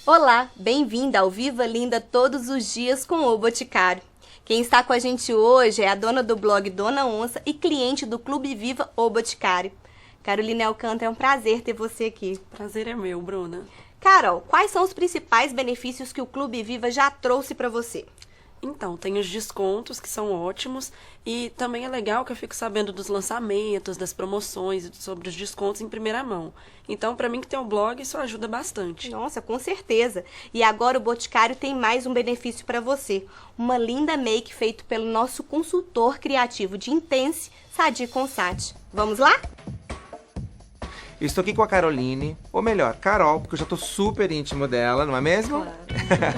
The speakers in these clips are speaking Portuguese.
Olá, bem-vinda ao Viva Linda Todos os Dias com o Boticário. Quem está com a gente hoje é a dona do blog Dona Onça e cliente do Clube Viva o Boticário. Carolina Alcântara, é um prazer ter você aqui. Prazer é meu, Bruna. Carol, quais são os principais benefícios que o Clube Viva já trouxe para você? Então, tem os descontos que são ótimos e também é legal que eu fico sabendo dos lançamentos, das promoções, sobre os descontos em primeira mão. Então, para mim que tem um blog, isso ajuda bastante. Nossa, com certeza. E agora o Boticário tem mais um benefício para você. Uma linda make feita pelo nosso consultor criativo de Intense, Sadi Consati. Vamos lá? Eu estou aqui com a Caroline, ou melhor, Carol, porque eu já tô super íntimo dela, não é mesmo? Claro.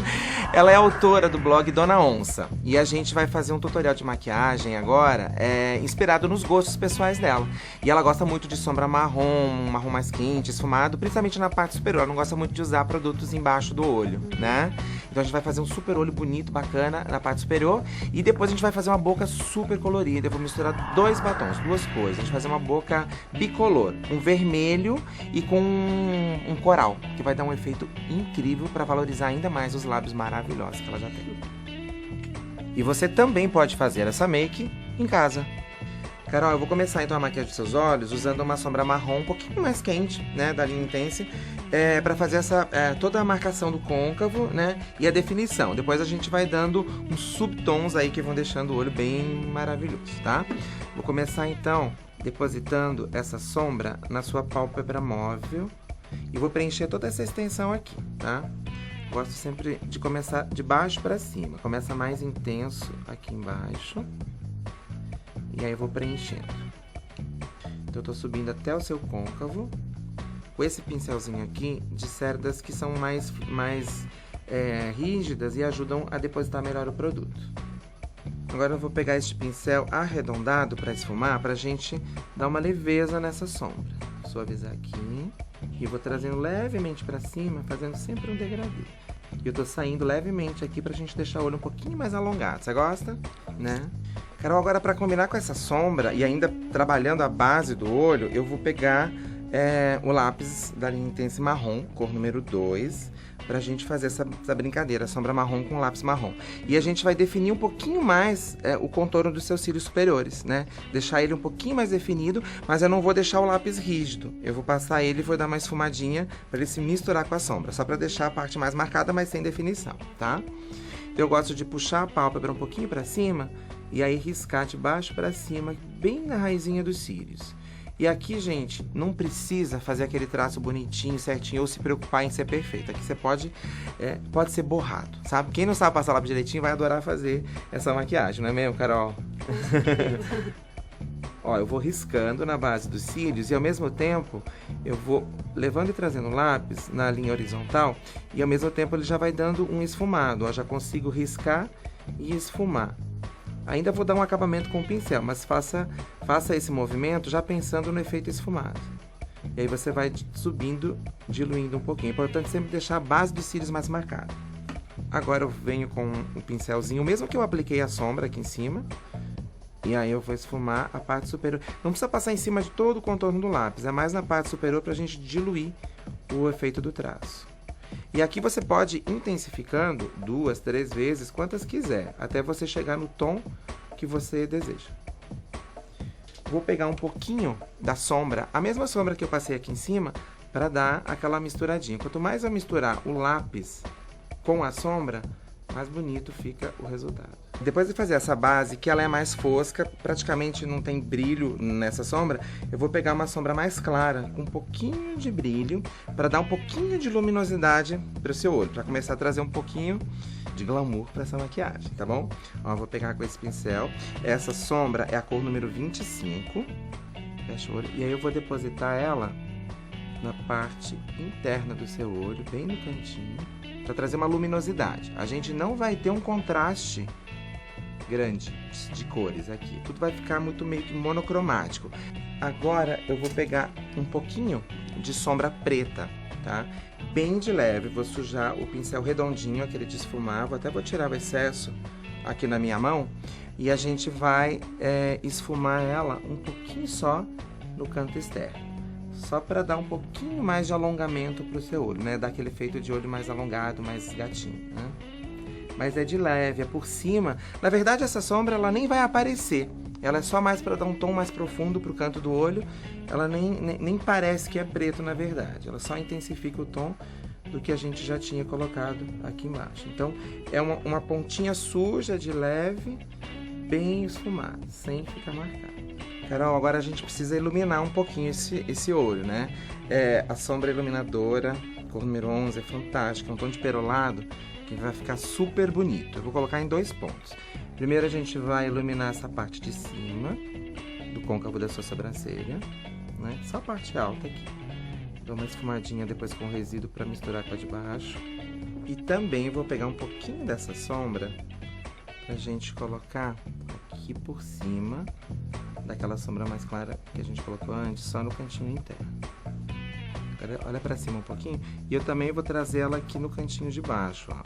Ela é autora do blog Dona Onça. E a gente vai fazer um tutorial de maquiagem agora, inspirado nos gostos pessoais dela. E ela gosta muito de sombra marrom, um marrom mais quente, esfumado, principalmente na parte superior. Ela não gosta muito de usar produtos embaixo do olho, né? Então a gente vai fazer um super olho bonito, bacana, na parte superior. E depois a gente vai fazer uma boca super colorida. Eu vou misturar dois batons, duas cores. A gente vai fazer uma boca bicolor, um vermelho e com um coral, que vai dar um efeito incrível para valorizar ainda mais os lábios maravilhosos que ela já tem. E você também pode fazer essa make em casa. Carol, eu vou começar então a maquiagem dos seus olhos usando uma sombra marrom um pouquinho mais quente, né, da linha Intense, para fazer toda a marcação do côncavo, né, e a definição. Depois a gente vai dando uns subtons aí que vão deixando o olho bem maravilhoso, tá? Vou começar então depositando essa sombra na sua pálpebra móvel e vou preencher toda essa extensão aqui, tá? Gosto sempre de começar de baixo para cima. Começa mais intenso aqui embaixo. E aí eu vou preenchendo. Então eu tô subindo até o seu côncavo. Com esse pincelzinho aqui, de cerdas que são mais rígidas e ajudam a depositar melhor o produto. Agora eu vou pegar este pincel arredondado para esfumar, pra gente dar uma leveza nessa sombra. Suavizar aqui. E vou trazendo levemente para cima, fazendo sempre um degradê. E eu tô saindo levemente aqui pra gente deixar o olho um pouquinho mais alongado. Você gosta? Né? Carol, agora para combinar com essa sombra e ainda trabalhando a base do olho, eu vou pegar o lápis da linha Intense marrom, cor número 2, pra gente fazer essa brincadeira, sombra marrom com lápis marrom. E a gente vai definir um pouquinho mais o contorno dos seus cílios superiores, né? Deixar ele um pouquinho mais definido, mas eu não vou deixar o lápis rígido. Eu vou passar ele e vou dar uma esfumadinha pra ele se misturar com a sombra, só pra deixar a parte mais marcada, mas sem definição, tá? Então, eu gosto de puxar a pálpebra um pouquinho pra cima e aí riscar de baixo pra cima, bem na raizinha dos cílios. E aqui, gente, não precisa fazer aquele traço bonitinho, certinho, ou se preocupar em ser perfeito. Aqui você pode ser borrado, sabe? Quem não sabe passar lápis direitinho vai adorar fazer essa maquiagem, não é mesmo, Carol? Ó, eu vou riscando na base dos cílios e ao mesmo tempo eu vou levando e trazendo o lápis na linha horizontal e ao mesmo tempo ele já vai dando um esfumado. Ó, já consigo riscar e esfumar. Ainda vou dar um acabamento com o pincel, mas faça esse movimento já pensando no efeito esfumado. E aí você vai subindo, diluindo um pouquinho. É importante sempre deixar a base dos cílios mais marcada. Agora eu venho com o pincelzinho, mesmo que eu apliquei a sombra aqui em cima. E aí eu vou esfumar a parte superior. Não precisa passar em cima de todo o contorno do lápis, é mais na parte superior pra gente diluir o efeito do traço. E aqui você pode ir intensificando 2, 3 vezes, quantas quiser, até você chegar no tom que você deseja. Vou pegar um pouquinho da sombra, a mesma sombra que eu passei aqui em cima, para dar aquela misturadinha. Quanto mais eu misturar o lápis com a sombra, mais bonito fica o resultado. Depois de fazer essa base, que ela é mais fosca, praticamente não tem brilho nessa sombra, eu vou pegar uma sombra mais clara, com um pouquinho de brilho, para dar um pouquinho de luminosidade para o seu olho, para começar a trazer um pouquinho de glamour para essa maquiagem, tá bom? Ó, eu vou pegar com esse pincel, essa sombra é a cor número 25, fecha o olho, e aí eu vou depositar ela na parte interna do seu olho, bem no cantinho, para trazer uma luminosidade. A gente não vai ter um contraste grande de cores aqui. Tudo vai ficar meio que monocromático. Agora eu vou pegar um pouquinho de sombra preta, tá? Bem de leve, vou sujar o pincel redondinho, aquele de esfumar, vou tirar o excesso aqui na minha mão e a gente vai esfumar ela um pouquinho só no canto externo. só para dar um pouquinho mais de alongamento pro seu olho, né? Dar aquele efeito de olho mais alongado, mais gatinho, né? Mas é de leve, é por cima. Na verdade, essa sombra, ela nem vai aparecer. Ela é só mais para dar um tom mais profundo pro canto do olho. Ela nem parece que é preto, na verdade. Ela só intensifica o tom do que a gente já tinha colocado aqui embaixo. Então, é uma pontinha suja, de leve, bem esfumada, sem ficar marcada. Carol, agora a gente precisa iluminar um pouquinho esse olho, né? A sombra iluminadora, cor número 11, é fantástica. É um tom de perolado que vai ficar super bonito. Eu vou colocar em 2 pontos. Primeiro a gente vai iluminar essa parte de cima, do côncavo da sua sobrancelha, né? Só a parte alta aqui. Dou uma esfumadinha depois com o resíduo para misturar com a de baixo. E também vou pegar um pouquinho dessa sombra pra gente colocar aqui por cima daquela sombra mais clara que a gente colocou antes, só no cantinho interno. Agora, olha pra cima um pouquinho. E eu também vou trazer ela aqui no cantinho de baixo, ó,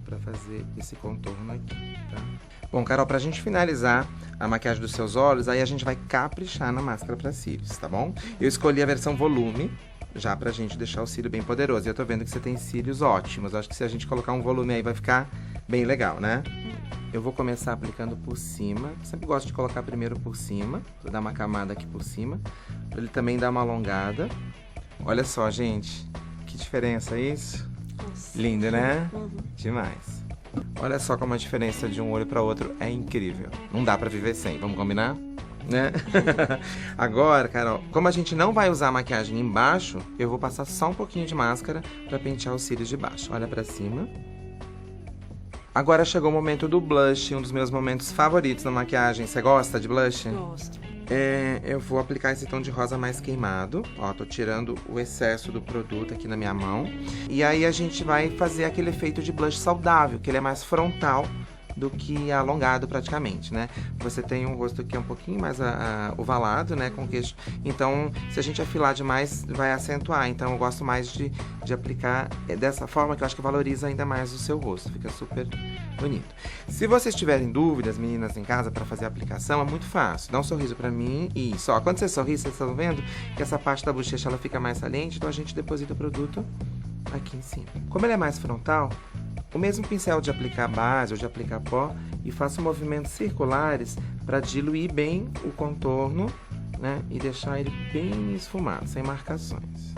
pra fazer esse contorno aqui, tá? Bom, Carol, pra gente finalizar a maquiagem dos seus olhos, aí a gente vai caprichar na máscara pra cílios, tá bom? Eu escolhi a versão volume, já pra gente deixar o cílio bem poderoso. E eu tô vendo que você tem cílios ótimos. Acho que se a gente colocar um volume aí vai ficar bem legal, né? Eu vou começar aplicando por cima. Eu sempre gosto de colocar primeiro por cima, pra dar uma camada aqui por cima, pra ele também dar uma alongada. Olha só, gente, que diferença isso? Nossa. Lindo, né? Demais. Olha só como a diferença de um olho para outro é incrível. Não dá pra viver sem, vamos combinar? Né? Agora, Carol, como a gente não vai usar a maquiagem embaixo, eu vou passar só um pouquinho de máscara pra pentear os cílios de baixo. Olha pra cima. Agora chegou o momento do blush, um dos meus momentos favoritos na maquiagem. Você gosta de blush? Gosto. Eu vou aplicar esse tom de rosa mais queimado. Ó, tô tirando o excesso do produto aqui na minha mão. E aí a gente vai fazer aquele efeito de blush saudável, que ele é mais frontal do que alongado praticamente, né? Você tem um rosto que é um pouquinho mais ovalado, né? Com queixo. Então, se a gente afilar demais, vai acentuar. Então, eu gosto mais de aplicar dessa forma, que eu acho que valoriza ainda mais o seu rosto. Fica super bonito. Se vocês tiverem dúvidas, meninas em casa, para fazer a aplicação, é muito fácil. Dá um sorriso pra mim e isso. Ó, quando você sorri, vocês estão vendo que essa parte da bochecha ela fica mais saliente, então a gente deposita o produto aqui em cima. Como ele é mais frontal, o mesmo pincel de aplicar base ou de aplicar pó, e faço movimentos circulares para diluir bem o contorno, né? E deixar ele bem esfumado, sem marcações.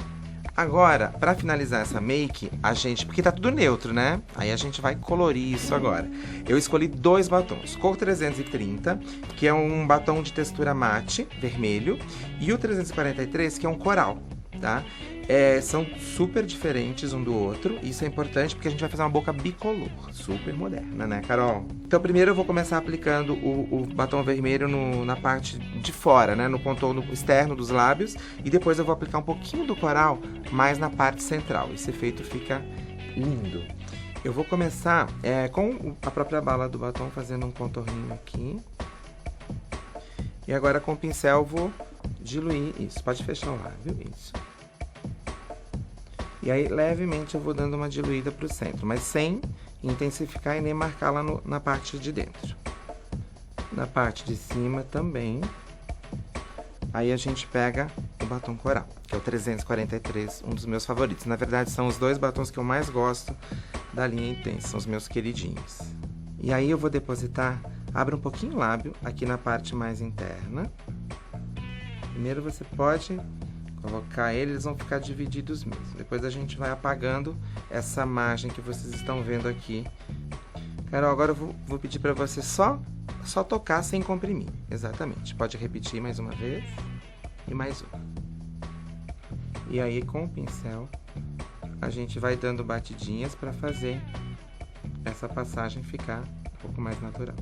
Agora, para finalizar essa make, porque tá tudo neutro, né? Aí a gente vai colorir isso agora. Eu escolhi 2 batons. Cor 330, que é um batom de textura mate, vermelho, e o 343, que é um coral, tá? São super diferentes um do outro. Isso é importante porque a gente vai fazer uma boca bicolor, super moderna, né, Carol? Então primeiro eu vou começar aplicando o batom vermelho na parte de fora, né, no contorno externo dos lábios. E depois eu vou aplicar um pouquinho do coral mais na parte central. Esse efeito fica lindo. Eu vou começar com a própria bala do batom, fazendo um contorninho aqui. E agora com o pincel eu vou diluir isso. Pode fechar o lábio, isso. E aí, levemente, eu vou dando uma diluída pro centro, mas sem intensificar e nem marcar lá na parte de dentro. Na parte de cima também. Aí a gente pega o batom coral, que é o 343, um dos meus favoritos. Na verdade, são os 2 batons que eu mais gosto da linha Intense, são os meus queridinhos. E aí eu vou depositar, abre um pouquinho o lábio, aqui na parte mais interna. Primeiro você pode colocar eles vão ficar divididos mesmo. Depois a gente vai apagando essa margem que vocês estão vendo aqui. Carol, agora eu vou pedir para você só tocar sem comprimir. Exatamente. Pode repetir mais uma vez. E mais uma. E aí com o pincel a gente vai dando batidinhas para fazer essa passagem ficar um pouco mais natural.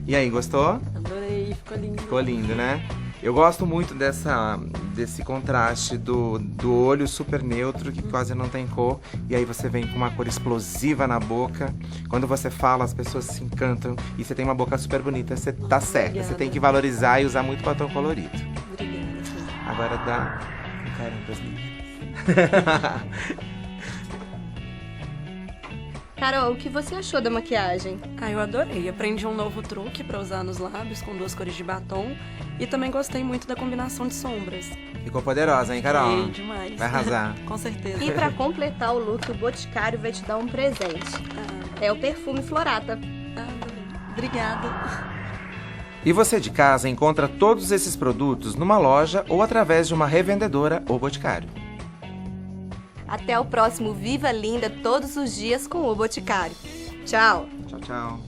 E aí, gostou? Adorei, ficou lindo. Ficou lindo, né? Eu gosto muito desse contraste do olho super neutro, que quase não tem cor. E aí você vem com uma cor explosiva na boca. Quando você fala, as pessoas se encantam. E você tem uma boca super bonita. Você tá certa. Obrigada. Você tem que valorizar e usar muito batom colorido. Obrigada. Agora dá um carinho pras meninas. Carol, o que você achou da maquiagem? Eu adorei. Aprendi um novo truque para usar nos lábios com 2 cores de batom. E também gostei muito da combinação de sombras. Ficou poderosa, hein, Carol? Sim, demais. Vai arrasar. Com certeza. E pra completar o look, o Boticário vai te dar um presente. É o perfume Florata. Obrigada. E você de casa encontra todos esses produtos numa loja ou através de uma revendedora ou Boticário. Até o próximo Viva Linda todos os dias com o Boticário. Tchau! Tchau, tchau.